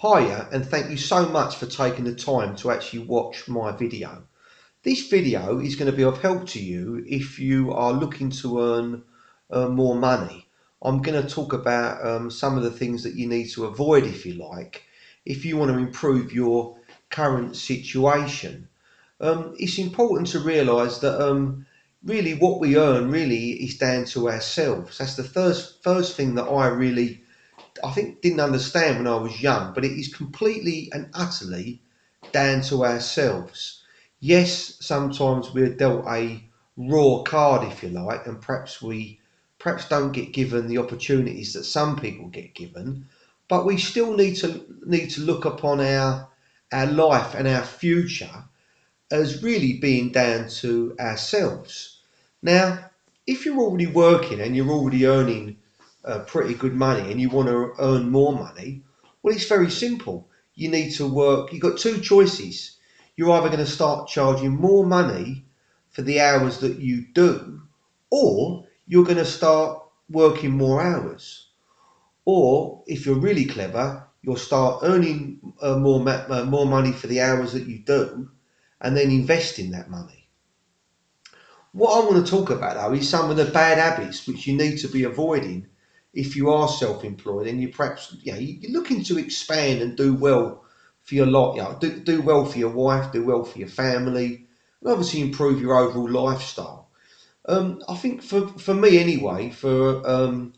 Hiya, and thank you so much for taking the time to actually watch my video. This video is going to be of help to you if you are looking to earn more money. I'm going to talk about some of the things that you need to avoid, if you like, if you want to improve your current situation. It's important to realise that really what we earn really is down to ourselves. That's the first thing that I think didn't understand when I was young, but it is completely and utterly down to ourselves. Yes, sometimes we're dealt a raw card, if you like, and perhaps don't get given the opportunities that some people get given, but we still need to look upon our life and our future as really being down to ourselves. Now, if you're already working and you're already earning pretty good money and you want to earn more money, well, it's very simple. You need to work. You've got two choices. You're either going to start charging more money for the hours that you do, or you're going to start working more hours. Or if you're really clever, you'll start earning more money for the hours that you do, and then investing that money. What I want to talk about though is some of the bad habits which you need to be avoiding if you are self-employed and you're looking to expand and do well for your lot, do well for your wife, do well for your family, and obviously improve your overall lifestyle. I think for me anyway, for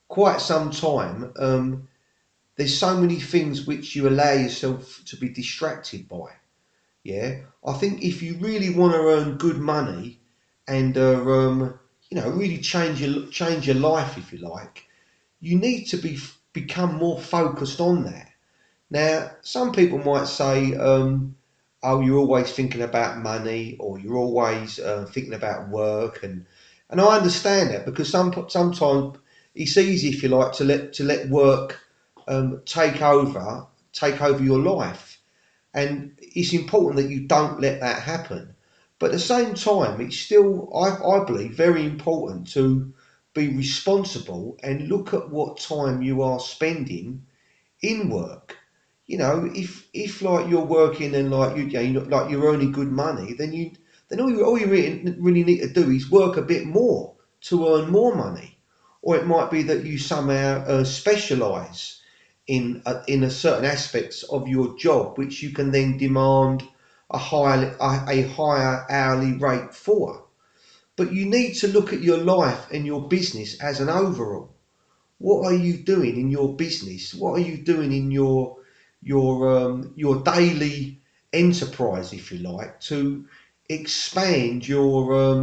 quite some time, there's so many things which you allow yourself to be distracted by. Yeah, I think if you really want to earn good money and really change your life, if you like, you need to become more focused on that. Now, some people might say, "Oh, you're always thinking about money, or you're always thinking about work," and I understand that because sometimes it's easy, if you like, to let work take over your life, and it's important that you don't let that happen. But at the same time, it's still, I believe, very important to be responsible and look at what time you are spending in work. If like you're working and like like you're earning good money, then all you really need to do is work a bit more to earn more money. Or it might be that you somehow specialise in a certain aspects of your job, which you can then demand a higher hourly rate for. But you need to look at your life and your business as an overall. What are you doing in your business? What are you doing in your daily enterprise, if you like, to expand your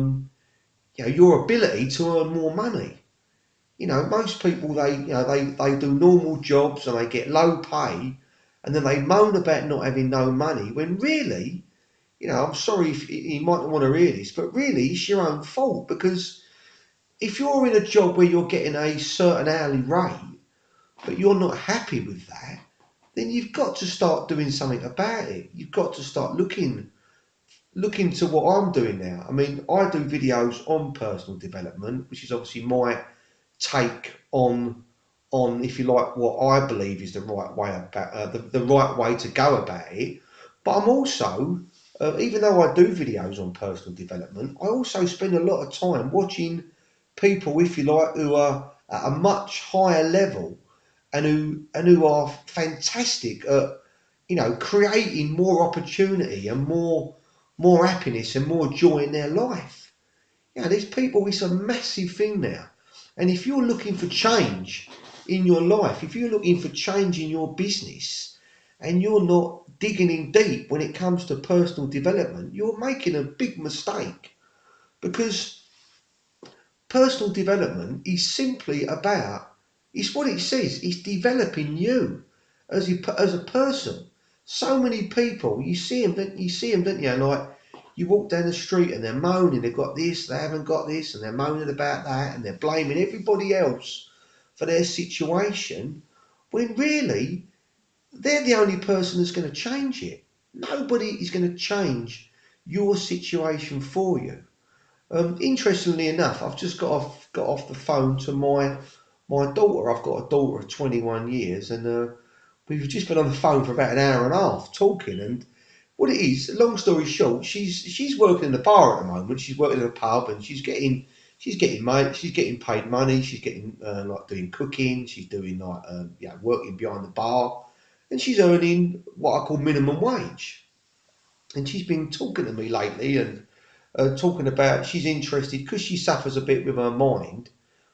ability to earn more money? Most people they do normal jobs and they get low pay, and then they moan about not having no money. When really, I'm sorry if you might not want to hear this, but really it's your own fault because if you're in a job where you're getting a certain hourly rate, but you're not happy with that, then you've got to start doing something about it. You've got to start looking to what I'm doing now. I mean, I do videos on personal development, which is obviously my take on if you like what I believe is the right way about the right way to go about it. But I'm also even though I do videos on personal development, I also spend a lot of time watching people, if you like, who are at a much higher level and who are fantastic at creating more opportunity and more happiness and more joy in their life. These people, it's a massive thing now. And if you're looking for change in your life, if you're looking for change in your business, and you're not digging in deep when it comes to personal development, you're making a big mistake. Because personal development is simply about, it's what it says, it's developing you as a person. So many people, you see them, don't you? Like, you walk down the street and they're moaning, they've got this, they haven't got this, and they're moaning about that, and they're blaming everybody else for their situation, when really, they're the only person that's going to change it. Nobody is going to change your situation for you. Interestingly enough, I've just got off the phone to my daughter. I've got a daughter of 21 years, and we've just been on the phone for about an hour and a half talking. And what it is, long story short, she's working in the bar at the moment. She's working in a pub, and she's getting paid money. She's getting like doing cooking. She's doing like working behind the bar, and she's earning what I call minimum wage. And she's been talking to me lately and talking about she's interested because she suffers a bit with her mind,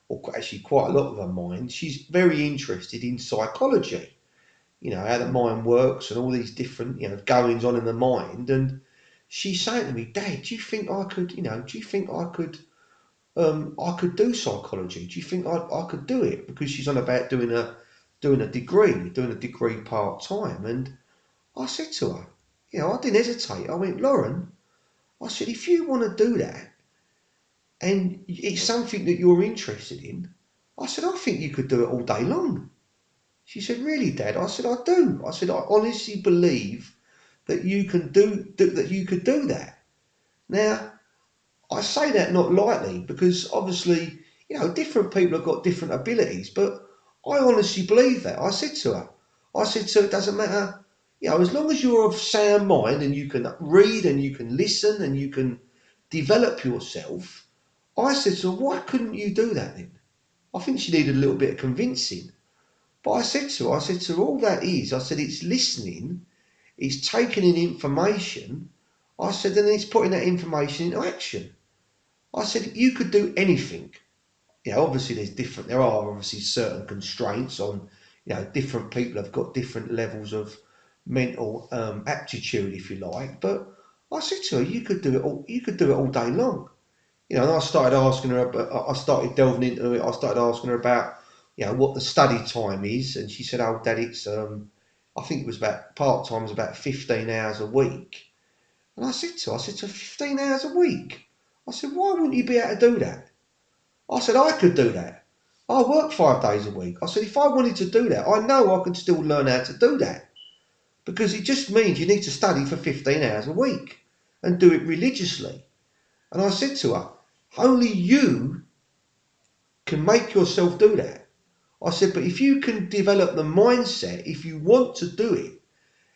or actually quite a lot with her mind. She's very interested in psychology, how the mind works and all these different, goings on in the mind. And she's saying to me, Dad, do you think I could, I could do psychology? Do you think I could do it? Because she's on about doing a degree part time. And I said to her, I didn't hesitate. I went, Lauren, I said, if you want to do that and it's something that you're interested in, I said, I think you could do it all day long. She said, really, Dad? I said, I do. I said, I honestly believe that you can that you could do that. Now, I say that not lightly because obviously, different people have got different abilities, but I honestly believe that. I said to her, it doesn't matter, as long as you're of sound mind and you can read and you can listen and you can develop yourself, I said to her, why couldn't you do that then? I think she needed a little bit of convincing. But I said to her, all that is, I said, it's listening, it's taking in information. I said, and it's putting that information into action. I said, you could do anything. Obviously there are obviously certain constraints on, different people have got different levels of mental aptitude, if you like. But I said to her, you could do it all day long. And I started asking her, I started delving into it. I started asking her about, what the study time is. And she said, oh, Dad, it's, I think it was about, part time was about 15 hours a week. And I said to her, 15 hours a week? I said, why wouldn't you be able to do that? I said, I could do that. I work 5 days a week. I said, if I wanted to do that, I know I could still learn how to do that. Because it just means you need to study for 15 hours a week and do it religiously. And I said to her, only you can make yourself do that. I said, but if you can develop the mindset, if you want to do it,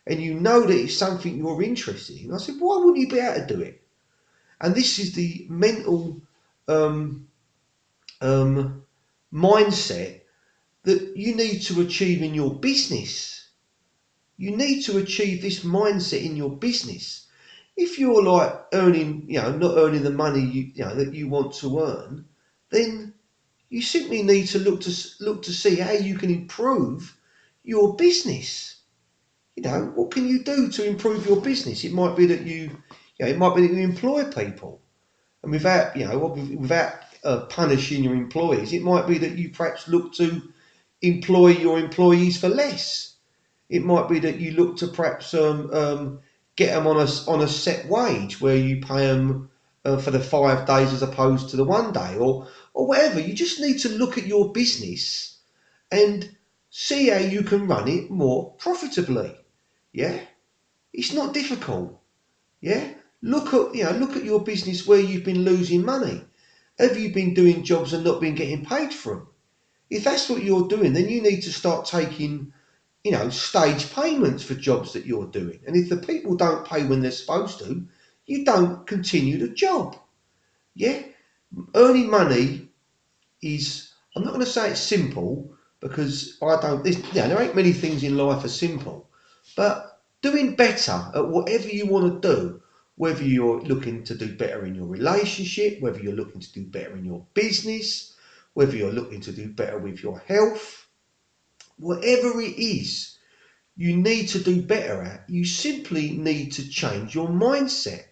and you know that it's something you're interested in, I said, why wouldn't you be able to do it? And this is the mental um, mindset that you need to achieve in your business. You need to achieve this mindset in your business. If you're like earning, not earning the money that you want to earn, then you simply need to look to see how you can improve your business. What can you do to improve your business? It might be that you employ people, and without punishing your employees, it might be that you perhaps look to employ your employees for less. It might be that you look to perhaps get them on a set wage where you pay them for the 5 days as opposed to the one day, or whatever. You just need to look at your business and see how you can run it more profitably. Yeah, it's not difficult. Yeah, look at your business where you've been losing money. Have you been doing jobs and not been getting paid for them? If that's what you're doing, then you need to start taking, stage payments for jobs that you're doing. And if the people don't pay when they're supposed to, you don't continue the job. Yeah, earning money is, I'm not going to say it's simple because there ain't many things in life are simple, but doing better at whatever you want to do, whether you're looking to do better in your relationship, whether you're looking to do better in your business, whether you're looking to do better with your health, whatever it is you need to do better at, you simply need to change your mindset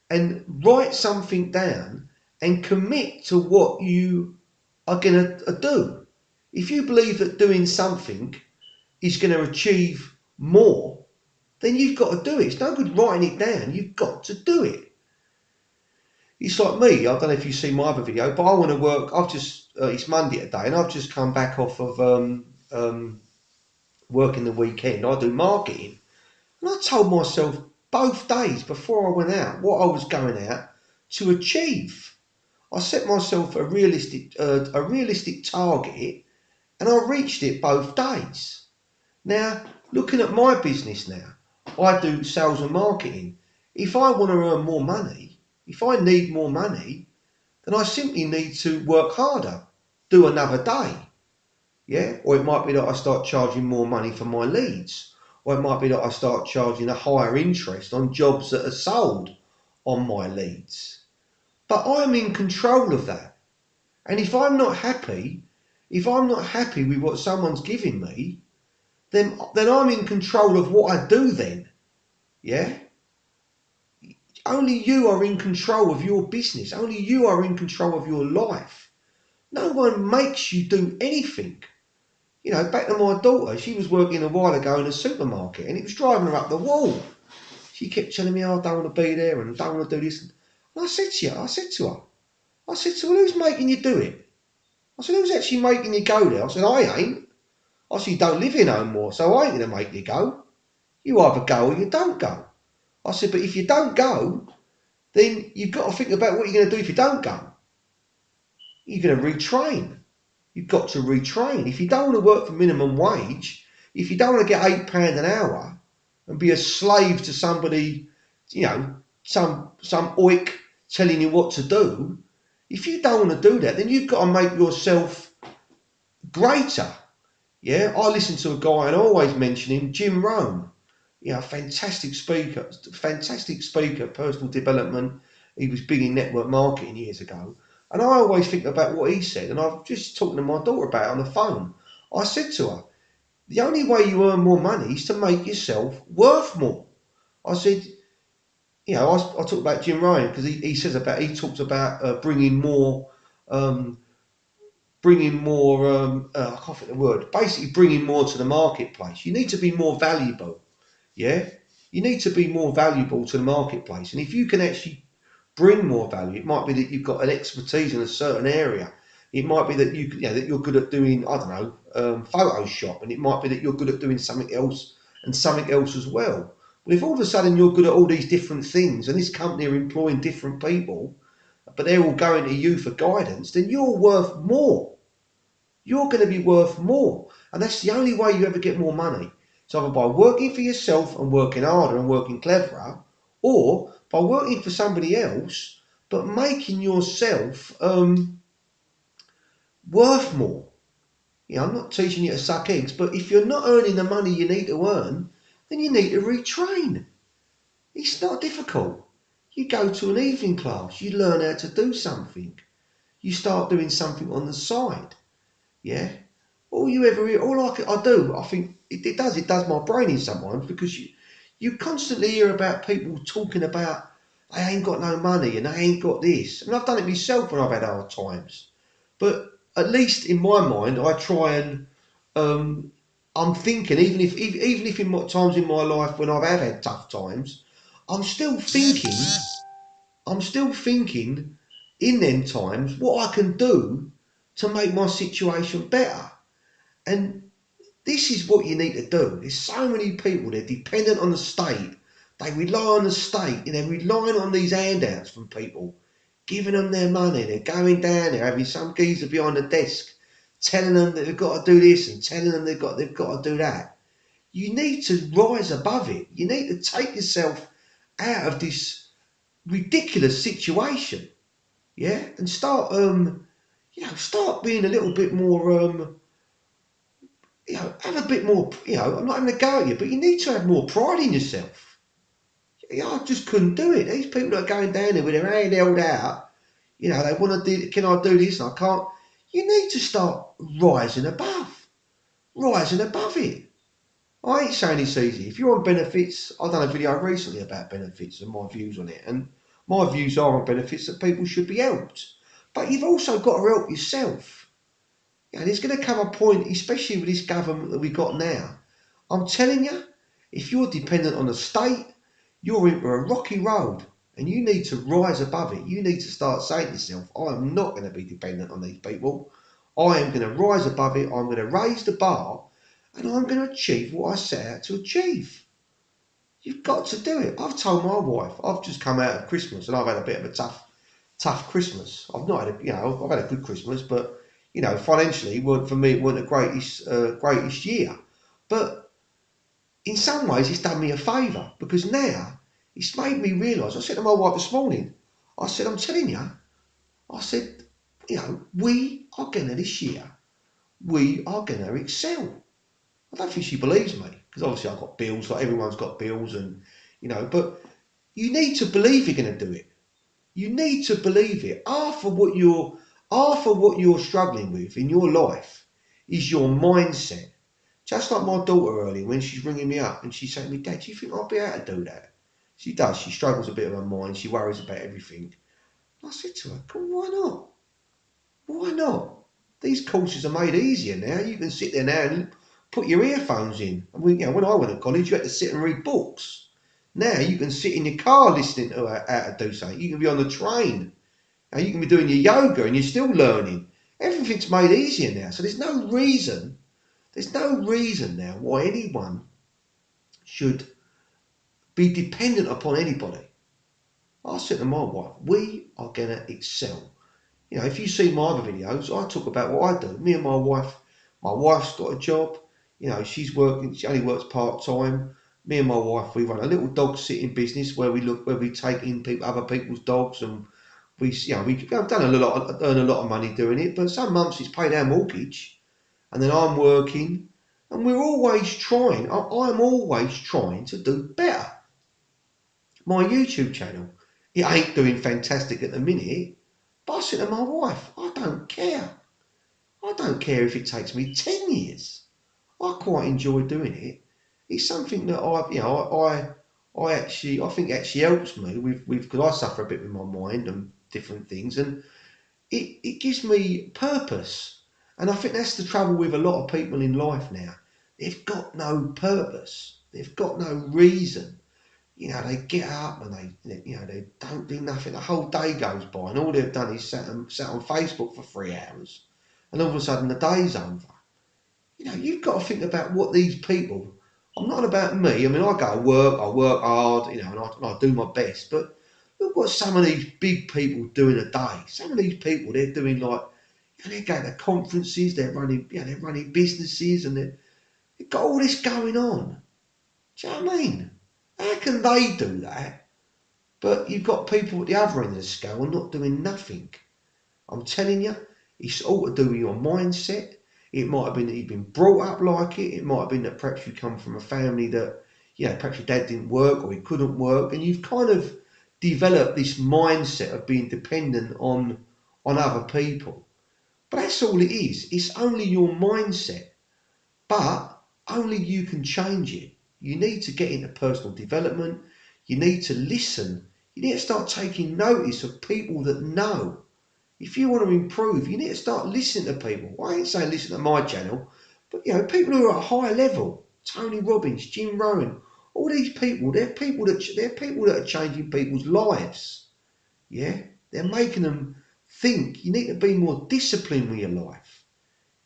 and write something down and commit to what you are going to do. If you believe that doing something is going to achieve more, then you've got to do it. It's no good writing it down. You've got to do it. It's like me. I don't know if you've seen my other video, but I want to work. It's Monday today, and I've just come back off of working the weekend. I do marketing, and I told myself both days before I went out what I was going out to achieve. I set myself a realistic target, and I reached it both days. Now, looking at my business now, I do sales and marketing. If I want to earn more money, if I need more money, then I simply need to work harder, do another day. Yeah, or it might be that I start charging more money for my leads, or it might be that I start charging a higher interest on jobs that are sold on my leads. But I'm in control of that. And if I'm not happy with what someone's giving me, then I'm in control of what I do then. Yeah? Only you are in control of your business. Only you are in control of your life. No one makes you do anything. You know, back to my daughter, she was working a while ago in a supermarket and it was driving her up the wall. She kept telling me, oh, I don't want to be there and I don't want to do this. And I said to her, well, who's making you do it? I said, who's actually making you go there? I said, I ain't. I said, you don't live here no more, so I ain't going to make you go. You either go or you don't go. I said, but if you don't go, then you've got to think about what you're going to do if you don't go. You're going to retrain. You've got to retrain. If you don't want to work for minimum wage, if you don't want to get £8 an hour and be a slave to somebody, you know, some oik telling you what to do, if you don't want to do that, then you've got to make yourself greater. Yeah, I listen to a guy and I always mention him, Jim Rohn. You know, fantastic speaker, personal development. He was big in network marketing years ago. And I always think about what he said, and I've just talking to my daughter about it on the phone. I said to her, the only way you earn more money is to make yourself worth more. I said, you know, I talk about Jim Ryan because he talks about um, I can't think of the word, basically bringing more to the marketplace. You need to be more valuable. Yeah, you need to be more valuable to the marketplace, and if you can actually bring more value, it might be that you've got an expertise in a certain area. It might be that that you're good at doing, I don't know, Photoshop, and it might be that you're good at doing something else and something else as well. Well, if all of a sudden you're good at all these different things, and this company are employing different people, but they're all going to you for guidance, then you're worth more. You're going to be worth more. And that's the only way you ever get more money. It's either by working for yourself and working harder and working cleverer, or by working for somebody else, but making yourself worth more. You know, I'm not teaching you to suck eggs, but if you're not earning the money you need to earn, then you need to retrain. It's not difficult. You go to an evening class, you learn how to do something. You start doing something on the side. Yeah, I do, I think it does my brain in sometimes because you constantly hear about people talking about they ain't got no money and they ain't got this. And I've done it myself when I've had hard times. But at least in my mind, I try and I'm thinking even if in times in my life when I've had tough times, I'm still thinking I'm still thinking in them times what I can do to make my situation better. And this is what you need to do. There's so many people, they're dependent on the state. They rely on the state, they're relying on these handouts from people, giving them their money. They're going down there, having some geezer behind the desk, telling them that they've got to do this and telling them they've got to do that. You need to rise above it. You need to take yourself out of this ridiculous situation, yeah, and start being a little bit more have a bit more, I'm not having a go at you, but you need to have more pride in yourself. I just couldn't do it. These people that are going down there with their hand held out, they want to do, can I do this? And I can't. You need to start rising above it. I ain't saying it's easy. If you're on benefits, I've done a video recently about benefits and my views on it. And my views are on benefits that people should be helped. But you've also got to help yourself. And there's going to come a point, especially with this government that we've got now. I'm telling you, if you're dependent on the state, you're into a rocky road and you need to rise above it. You need to start saying to yourself, I am not going to be dependent on these people. I am going to rise above it. I'm going to raise the bar and I'm going to achieve what I set out to achieve. You've got to do it. I've told my wife, I've just come out of Christmas and I've had a bit of a tough Christmas. I've not had I've had a good Christmas, but financially, for me, it wasn't the greatest year. But in some ways it's done me a favour, because now it's made me realise. I said to my wife this morning, I said, I'm telling you, I said, we are going to this year, we are going to excel. I don't think she believes me, because obviously I've got bills, like everyone's got bills, and but you need to believe you're going to do it. You need to believe it. Half of what you're struggling with in your life is your mindset. Just like my daughter earlier, when she's ringing me up and she's saying to me, Dad, do you think I'll be able to do that? She does. She struggles a bit of her mind. She worries about everything. I said to her, why not? Why not? These courses are made easier now. You can sit there now and put your earphones in. I mean, when I went to college, you had to sit and read books. Now you can sit in your car listening to how to do something. You can be on the train. Now you can be doing your yoga and you're still learning. Everything's made easier now. So there's no reason now why anyone should be dependent upon anybody. I said to my wife, we are going to excel. If you see my other videos, I talk about what I do. Me and my wife's got a job. She's working. She only works part time. Me and my wife, we run a little dog sitting business where we take in other people's dogs, and we've done earn a lot of money doing it. But some months it's paid our mortgage, and then I'm working, and we're always trying. I'm always trying to do better. My YouTube channel, it ain't doing fantastic at the minute. But I said to my wife, I don't care. I don't care if it takes me 10 years. I quite enjoy doing it. It's something that I think actually helps me with because I suffer a bit with my mind and different things, and it gives me purpose. And I think that's the trouble with a lot of people in life now. They've got no purpose. They've got no reason. They get up and they don't do nothing. The whole day goes by, and all they've done is sat on Facebook for 3 hours, and all of a sudden the day's over. You've got to think about what these people. I'm not about me. I mean, I go to work, I work hard, and I do my best. But look what some of these big people do in a day. Some of these people, they're doing they're going to conferences, they're running businesses, and they've got all this going on. Do you know what I mean? How can they do that? But you've got people at the other end of the scale not doing nothing. I'm telling you, it's all to do with your mindset. It might have been that you've been brought up like it. It might have been that perhaps you come from a family that, perhaps your dad didn't work or he couldn't work, and you've kind of developed this mindset of being dependent on other people. But that's all it is. It's only your mindset. But only you can change it. You need to get into personal development. You need to listen. You need to start taking notice of people that know. If you want to improve, you need to start listening to people. I ain't saying listen to my channel, but people who are at a high level, Tony Robbins, Jim Rohn, all these people, they're people that are changing people's lives. Yeah, they're making them think. You need to be more disciplined with your life.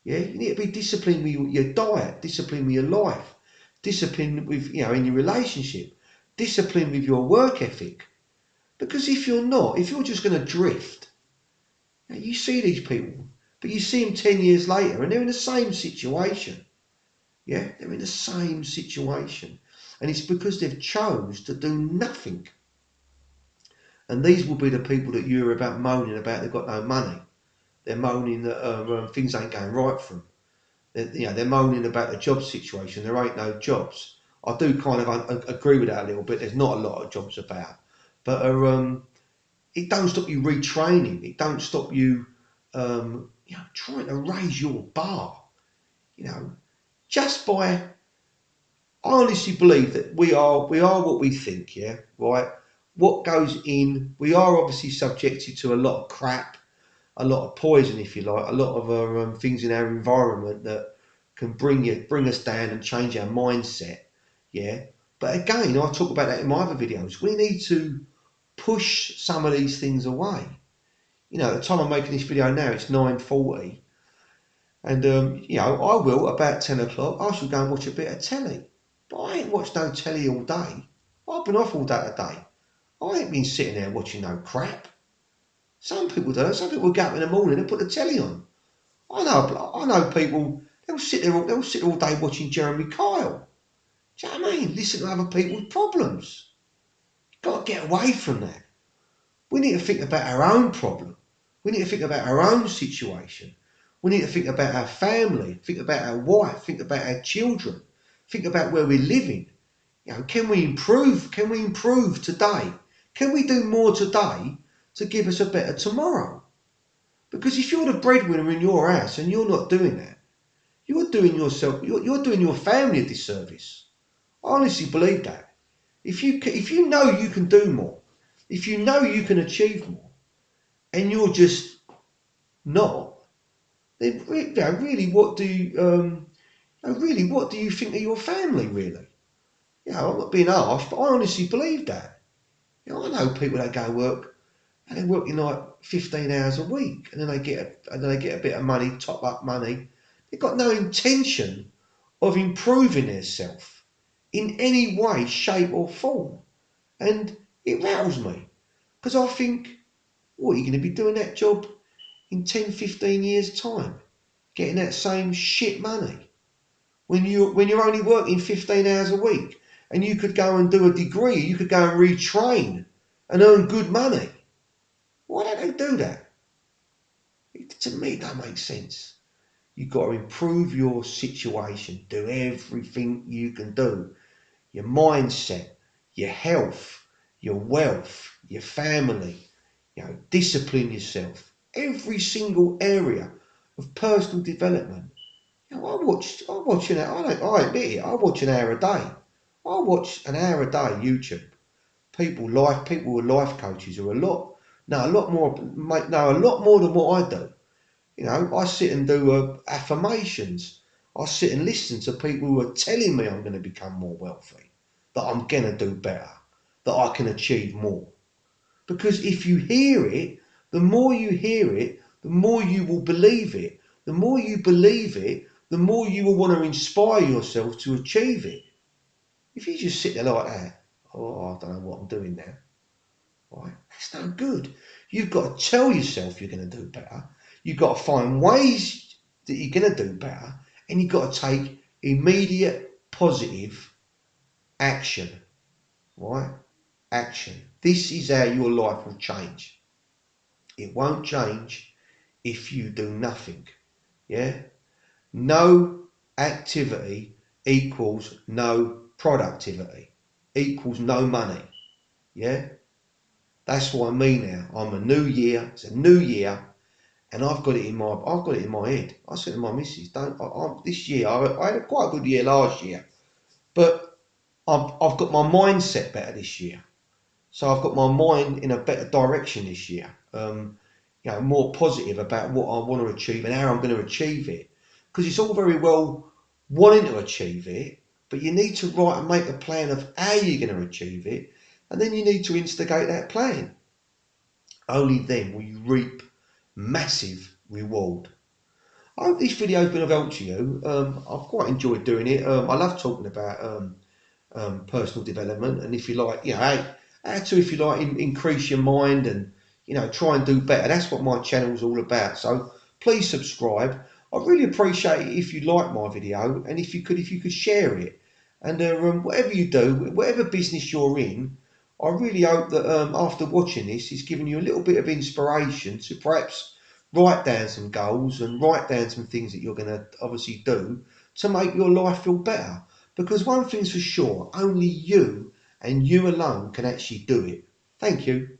Yeah, you need to be disciplined with your diet, disciplined with your life, disciplined with in your relationship, disciplined with your work ethic. Because if you're not, if you're just going to drift. You see these people, but you see them 10 years later and they're in the same situation. Yeah, they're in the same situation. And it's because they've chose to do nothing. And these will be the people that you're about moaning about they've got no money. They're moaning that things ain't going right for them. They're moaning about the job situation. There ain't no jobs. I do kind of agree with that a little bit. There's not a lot of jobs about. But it don't stop you retraining. It don't stop you trying to raise your bar, just by, I honestly believe that we are what we think, yeah, right? What goes in, we are obviously subjected to a lot of crap, a lot of poison, if you like, a lot of things in our environment that can bring us down and change our mindset, yeah. But again, I talk about that in my other videos. We need to push some of these things away. At the time I'm making this video now, it's 9:40. And, I will, about 10 o'clock, I shall go and watch a bit of telly. But I ain't watched no telly all day. I've been off all day today. I ain't been sitting there watching no crap. Some people do. Some people get up in the morning and put the telly on. I know people, they'll sit there all day watching Jeremy Kyle. Do you know what I mean? Listen to other people's problems. You've got to get away from that. We need to think about our own problem. We need to think about our own situation. We need to think about our family, think about our wife, think about our children, think about where we're living. You know, can we improve? Can we improve today? Can we do more today to give us a better tomorrow? Because if you're the breadwinner in your house and you're not doing that, you're doing yourself, you're doing your family a disservice. I honestly believe that. If you know you can do more, if you know you can achieve more, and you're just not, then really, what do you think of your family? Really, I'm not being harsh, but I honestly believe that. I know people that go work and they're working like 15 hours a week, and then they get a bit of money, top up money. They've got no intention of improving themselves in any way, shape, or form, and it rattles me because I think, what, are you going to be doing that job in 10, 15 years' time, getting that same shit money when you're only working 15 hours a week, and you could go and do a degree, you could go and retrain and earn good money? Why don't they do that? To me, it don't make sense. You've got to improve your situation, do everything you can do. Your mindset, your health, your wealth, your family, discipline yourself. Every single area of personal development. I watch an hour, I admit it, I watch an hour a day. I watch an hour a day YouTube. People who are life coaches who are a lot more, know a lot more than what I do. I sit and do affirmations. I sit and listen to people who are telling me I'm going to become more wealthy, that I'm going to do better, that I can achieve more. Because if you hear it, the more you hear it, the more you will believe it. The more you believe it, the more you will want to inspire yourself to achieve it. If you just sit there like that, oh, I don't know what I'm doing now. Right? That's no good. You've got to tell yourself you're going to do better. You've got to find ways that you're going to do better, and you've got to take immediate positive action. Right? Action. This is how your life will change. It won't change if you do nothing. Yeah? No activity equals no productivity, equals no money. Yeah? That's what I mean now. I'm a new year. It's a new year, and I've got it in my head. I said to my missus, this year, I had quite a good year last year, but I've got my mindset better this year. So I've got my mind in a better direction this year. More positive about what I want to achieve and how I'm going to achieve it. Because it's all very well wanting to achieve it, but you need to write and make a plan of how you're going to achieve it, and then you need to instigate that plan. Only then will you reap massive reward. I hope this video has been of help to you. I've quite enjoyed doing it. I love talking about personal development, and if you like, how to, if you like, increase your mind and try and do better. That's what my channel is all about. So please subscribe. I'd really appreciate it if you like my video, and if you could share it. And whatever you do, whatever business you're in, I really hope that after watching this, it's given you a little bit of inspiration to perhaps write down some goals and write down some things that you're going to obviously do to make your life feel better. Because one thing's for sure, only you and you alone can actually do it. Thank you.